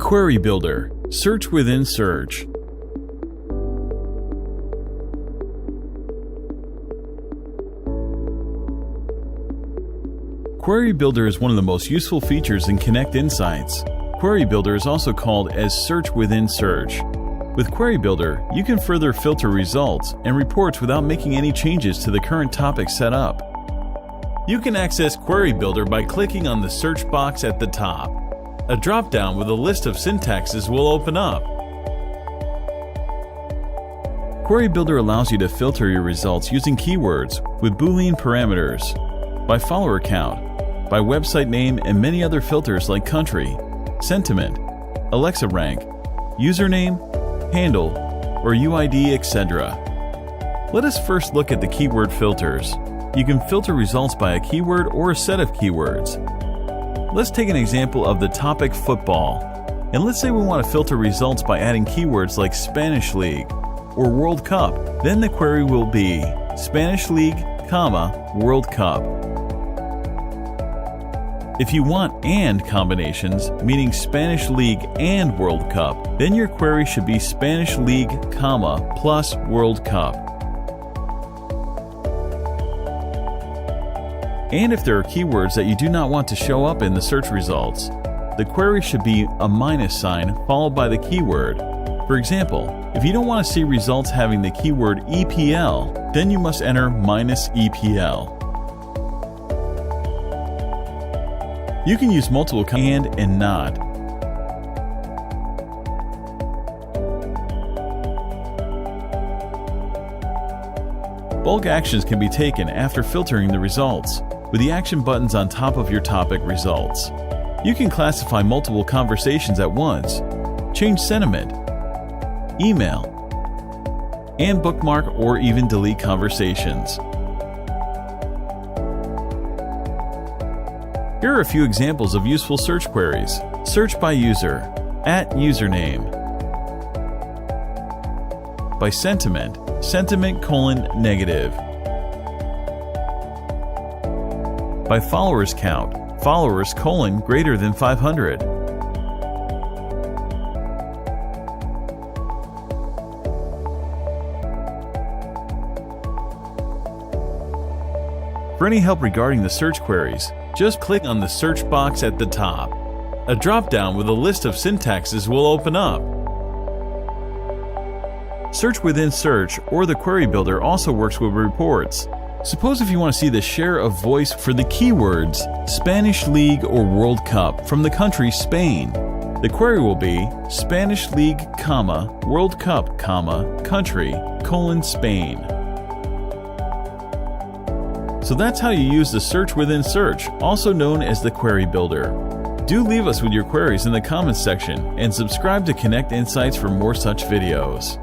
Query Builder. Search within search. Query Builder is one of the most useful features in Konnect Insights. Query Builder is also called as Search within Search. With Query Builder, you can further filter results and reports without making any changes to the current topic set up. You can access Query Builder by clicking on the search box at the top. A drop-down with a list of syntaxes will open up. Query Builder allows you to filter your results using keywords with Boolean parameters, by follower count, by website name, and many other filters like country, sentiment, Alexa rank, username, handle, or UID, etc. Let us first look at the keyword filters. You can filter results by a keyword or a set of keywords. Let's take an example of the topic football. And let's say we want to filter results by adding keywords like Spanish League or World Cup. Then the query will be Spanish League, World Cup. If you want "and" combinations, meaning Spanish League and World Cup, then your query should be Spanish League, plus World Cup. And if there are keywords that you do not want to show up in the search results, the query should be a minus sign followed by the keyword. For example, if you don't want to see results having the keyword EPL, then you must enter -EPL. You can use multiple and not. Bulk actions can be taken after filtering the results, with the action buttons on top of your topic results. You can classify multiple conversations at once, change sentiment, email, and bookmark or even delete conversations. Here are a few examples of useful search queries. Search by user, @username. By sentiment, sentiment:negative. By followers count, followers greater than 500. For any help regarding the search queries, just click on the search box at the top. A drop-down with a list of syntaxes will open up. Search within search or the Query Builder also works with reports. Suppose if you want to see the share of voice for the keywords Spanish League or World Cup from the country Spain. The query will be Spanish League, World Cup, country, Spain. So that's how you use the search within search, also known as the Query Builder. Do leave us with your queries in the comments section and subscribe to Konnect Insights for more such videos.